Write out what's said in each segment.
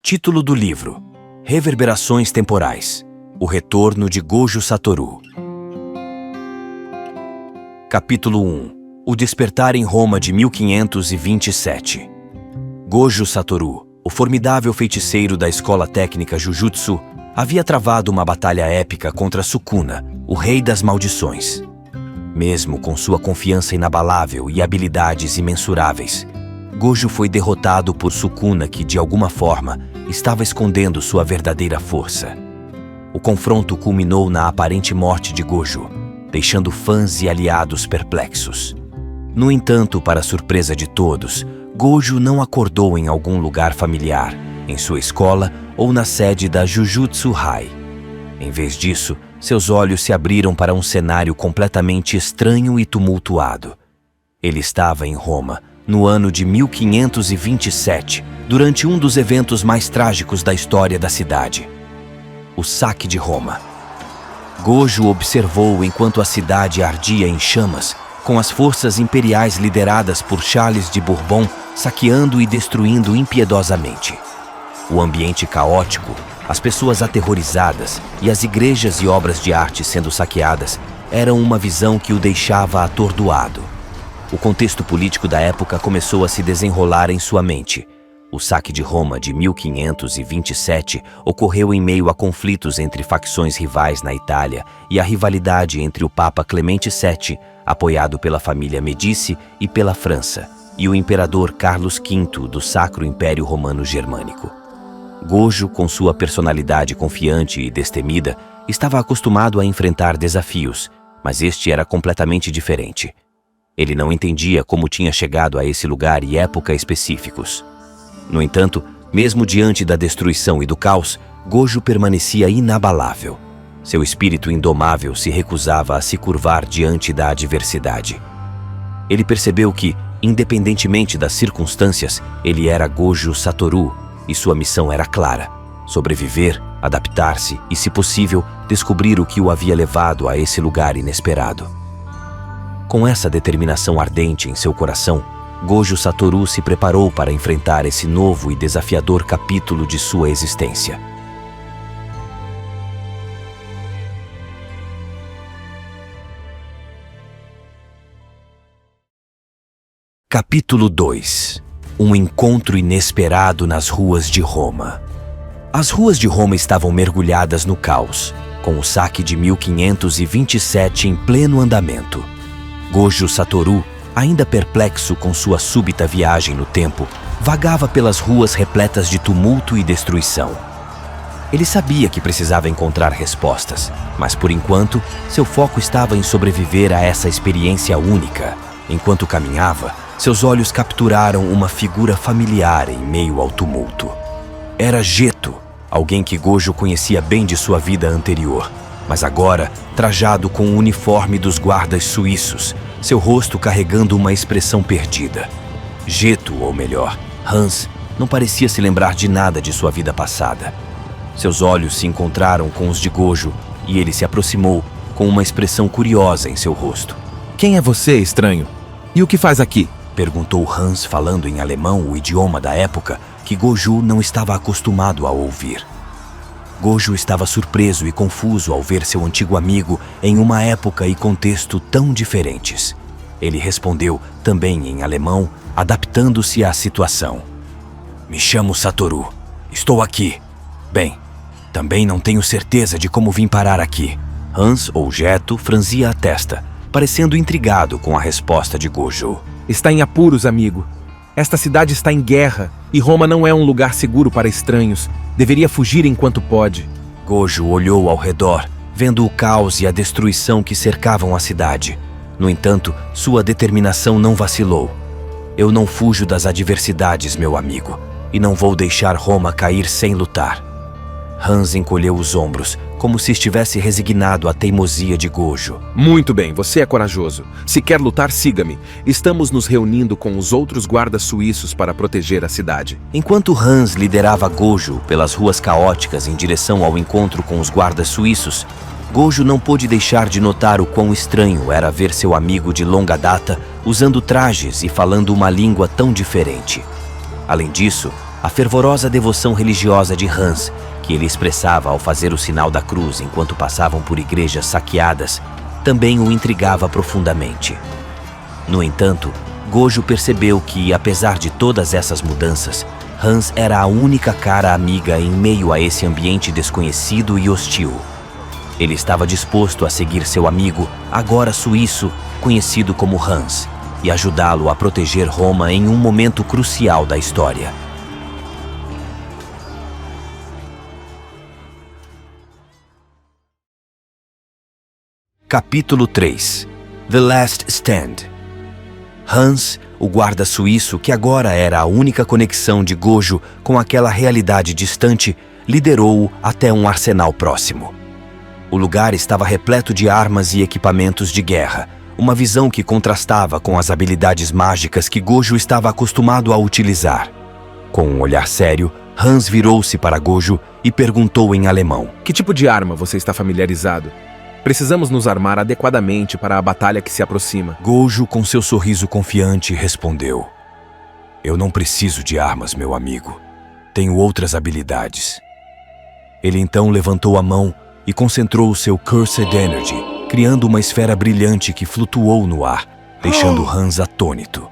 Título do livro: Reverberações Temporais. O Retorno de Gojo Satoru. Capítulo 1. O Despertar em Roma de 1527. Gojo Satoru, o formidável feiticeiro da escola técnica Jujutsu, havia travado uma batalha épica contra Sukuna, o rei das maldições. Mesmo com sua confiança inabalável e habilidades imensuráveis, Gojo foi derrotado por Sukuna, que, de alguma forma, estava escondendo sua verdadeira força. O confronto culminou na aparente morte de Gojo, deixando fãs e aliados perplexos. No entanto, para surpresa de todos, Gojo não acordou em algum lugar familiar, em sua escola ou na sede da Jujutsu High. Em vez disso, seus olhos se abriram para um cenário completamente estranho e tumultuado. Ele estava em Roma, no ano de 1527, durante um dos eventos mais trágicos da história da cidade: o saque de Roma. Gojo observou enquanto a cidade ardia em chamas, com as forças imperiais lideradas por Charles de Bourbon saqueando e destruindo impiedosamente. O ambiente caótico, as pessoas aterrorizadas e as igrejas e obras de arte sendo saqueadas eram uma visão que o deixava atordoado. O contexto político da época começou a se desenrolar em sua mente. O saque de Roma de 1527 ocorreu em meio a conflitos entre facções rivais na Itália e a rivalidade entre o Papa Clemente VII, apoiado pela família Medici e pela França, e o imperador Carlos V do Sacro Império Romano Germânico. Gojo, com sua personalidade confiante e destemida, estava acostumado a enfrentar desafios, mas este era completamente diferente. Ele não entendia como tinha chegado a esse lugar e época específicos. No entanto, mesmo diante da destruição e do caos, Gojo permanecia inabalável. Seu espírito indomável se recusava a se curvar diante da adversidade. Ele percebeu que, independentemente das circunstâncias, ele era Gojo Satoru e sua missão era clara: sobreviver, adaptar-se e, se possível, descobrir o que o havia levado a esse lugar inesperado. Com essa determinação ardente em seu coração, Gojo Satoru se preparou para enfrentar esse novo e desafiador capítulo de sua existência. Capítulo 2. Um encontro inesperado nas ruas de Roma. As ruas de Roma estavam mergulhadas no caos, com o saque de 1527 em pleno andamento. Gojo Satoru, ainda perplexo com sua súbita viagem no tempo, vagava pelas ruas repletas de tumulto e destruição. Ele sabia que precisava encontrar respostas, mas por enquanto, seu foco estava em sobreviver a essa experiência única. Enquanto caminhava, seus olhos capturaram uma figura familiar em meio ao tumulto. Era Geto, alguém que Gojo conhecia bem de sua vida anterior, mas agora trajado com o uniforme dos guardas suíços, seu rosto carregando uma expressão perdida. Geto, ou melhor, Hans, não parecia se lembrar de nada de sua vida passada. Seus olhos se encontraram com os de Gojo e ele se aproximou com uma expressão curiosa em seu rosto. "Quem é você, estranho? E o que faz aqui?" perguntou Hans, falando em alemão, o idioma da época que Gojo não estava acostumado a ouvir. Gojo estava surpreso e confuso ao ver seu antigo amigo em uma época e contexto tão diferentes. Ele respondeu, também em alemão, adaptando-se à situação. "Me chamo Satoru. Estou aqui. Bem, também não tenho certeza de como vim parar aqui." Hans, ou Geto, franzia a testa, parecendo intrigado com a resposta de Gojo. "Está em apuros, amigo. Esta cidade está em guerra e Roma não é um lugar seguro para estranhos. Deveria fugir enquanto pode." Gojo olhou ao redor, vendo o caos e a destruição que cercavam a cidade. No entanto, sua determinação não vacilou. "Eu não fujo das adversidades, meu amigo, e não vou deixar Roma cair sem lutar." Hans encolheu os ombros, como se estivesse resignado à teimosia de Gojo. "Muito bem, você é corajoso. Se quer lutar, siga-me. Estamos nos reunindo com os outros guardas suíços para proteger a cidade." Enquanto Hans liderava Gojo pelas ruas caóticas em direção ao encontro com os guardas suíços, Gojo não pôde deixar de notar o quão estranho era ver seu amigo de longa data usando trajes e falando uma língua tão diferente. Além disso, A fervorosa devoção religiosa de Hans, que ele expressava ao fazer o sinal da cruz enquanto passavam por igrejas saqueadas, também o intrigava profundamente. No entanto, Gojo percebeu que, apesar de todas essas mudanças, Hans era a única cara amiga em meio a esse ambiente desconhecido e hostil. Ele estava disposto a seguir seu amigo, agora suíço, conhecido como Hans, e ajudá-lo a proteger Roma em um momento crucial da história. Capítulo 3 The Last Stand. Hans, o guarda suíço que agora era a única conexão de Gojo com aquela realidade distante, liderou-o até um arsenal próximo. O lugar estava repleto de armas e equipamentos de guerra, uma visão que contrastava com as habilidades mágicas que Gojo estava acostumado a utilizar. Com um olhar sério, Hans virou-se para Gojo e perguntou em alemão: Que tipo de arma você está familiarizado? Precisamos nos armar adequadamente para a batalha que se aproxima. Gojo, com seu sorriso confiante, respondeu: Eu não preciso de armas, meu amigo. Tenho outras habilidades. Ele então levantou a mão e concentrou o seu Cursed Energy, criando uma esfera brilhante que flutuou no ar, deixando Hans atônito.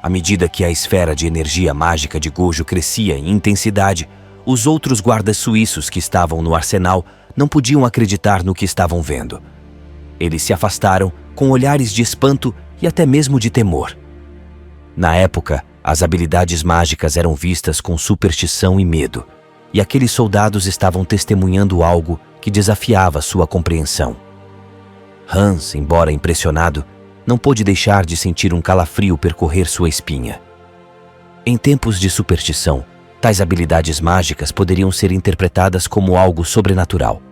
À medida que a esfera de energia mágica de Gojo crescia em intensidade, os outros guardas suíços que estavam no arsenal não podiam acreditar no que estavam vendo. Eles se afastaram com olhares de espanto e até mesmo de temor. Na época, as habilidades mágicas eram vistas com superstição e medo, e aqueles soldados estavam testemunhando algo que desafiava sua compreensão. Hans, embora impressionado, não pôde deixar de sentir um calafrio percorrer sua espinha. Em tempos de superstição, tais habilidades mágicas poderiam ser interpretadas como algo sobrenatural.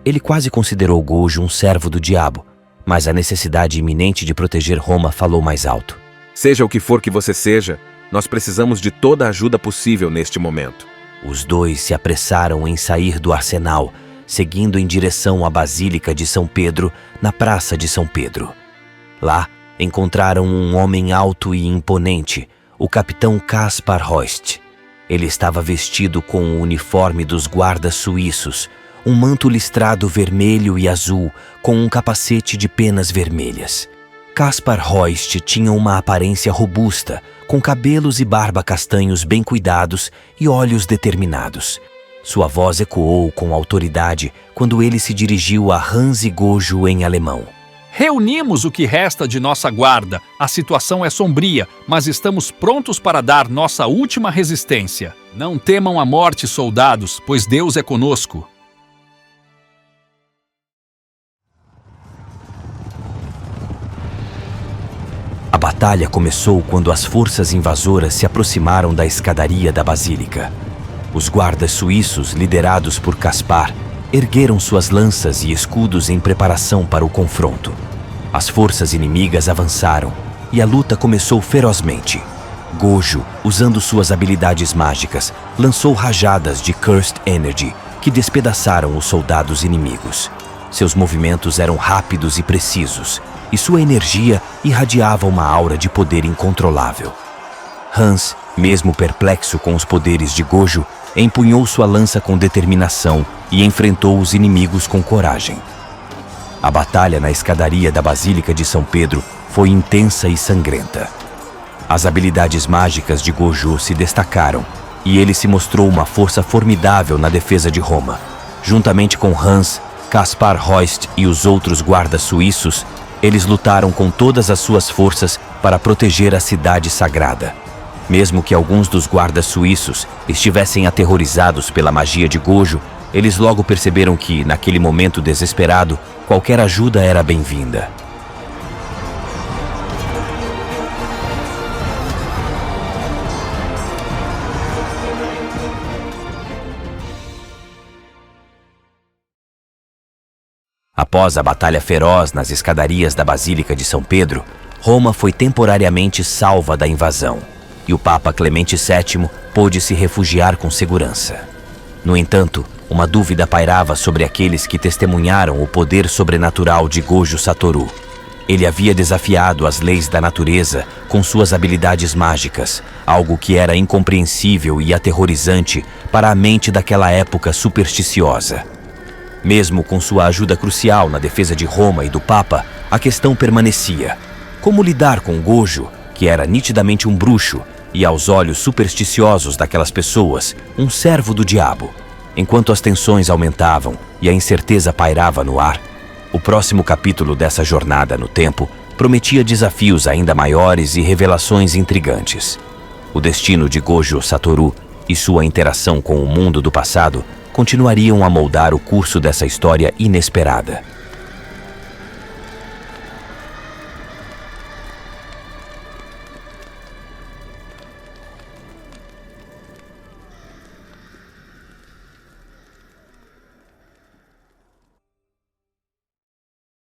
Ele quase considerou Gojo um servo do diabo, mas a necessidade iminente de proteger Roma falou mais alto. Seja o que for que você seja, nós precisamos de toda a ajuda possível neste momento. Os dois se apressaram em sair do arsenal, seguindo em direção à Basílica de São Pedro, na Praça de São Pedro. Lá, encontraram um homem alto e imponente, o capitão Kaspar Heust. Ele estava vestido com o uniforme dos guardas suíços, um manto listrado vermelho e azul, com um capacete de penas vermelhas. Kaspar Heust tinha uma aparência robusta, com cabelos e barba castanhos bem cuidados e olhos determinados. Sua voz ecoou com autoridade quando ele se dirigiu a Hans e Gojo em alemão. Reunimos o que resta de nossa guarda. A situação é sombria, mas estamos prontos para dar nossa última resistência. Não temam a morte, soldados, pois Deus é conosco. A batalha começou quando as forças invasoras se aproximaram da escadaria da Basílica. Os guardas suíços, liderados por Kaspar, ergueram suas lanças e escudos em preparação para o confronto. As forças inimigas avançaram e a luta começou ferozmente. Gojo, usando suas habilidades mágicas, lançou rajadas de Cursed Energy que despedaçaram os soldados inimigos. Seus movimentos eram rápidos e precisos, e sua energia irradiava uma aura de poder incontrolável. Hans, mesmo perplexo com os poderes de Gojo, empunhou sua lança com determinação e enfrentou os inimigos com coragem. A batalha na escadaria da Basílica de São Pedro foi intensa e sangrenta. As habilidades mágicas de Gojo se destacaram e ele se mostrou uma força formidável na defesa de Roma. Juntamente com Hans, Kaspar Heust e os outros guardas suíços, eles lutaram com todas as suas forças para proteger a cidade sagrada. Mesmo que alguns dos guardas suíços estivessem aterrorizados pela magia de Gojo, eles logo perceberam que, naquele momento desesperado, qualquer ajuda era bem-vinda. Após a batalha feroz nas escadarias da Basílica de São Pedro, Roma foi temporariamente salva da invasão, e o Papa Clemente VII pôde se refugiar com segurança. No entanto, uma dúvida pairava sobre aqueles que testemunharam o poder sobrenatural de Gojo Satoru. Ele havia desafiado as leis da natureza com suas habilidades mágicas, algo que era incompreensível e aterrorizante para a mente daquela época supersticiosa. Mesmo com sua ajuda crucial na defesa de Roma e do Papa, a questão permanecia: como lidar com Gojo, que era nitidamente um bruxo e, aos olhos supersticiosos daquelas pessoas, um servo do diabo? Enquanto as tensões aumentavam e a incerteza pairava no ar, o próximo capítulo dessa jornada no tempo prometia desafios ainda maiores e revelações intrigantes. O destino de Gojo Satoru e sua interação com o mundo do passado continuariam a moldar o curso dessa história inesperada.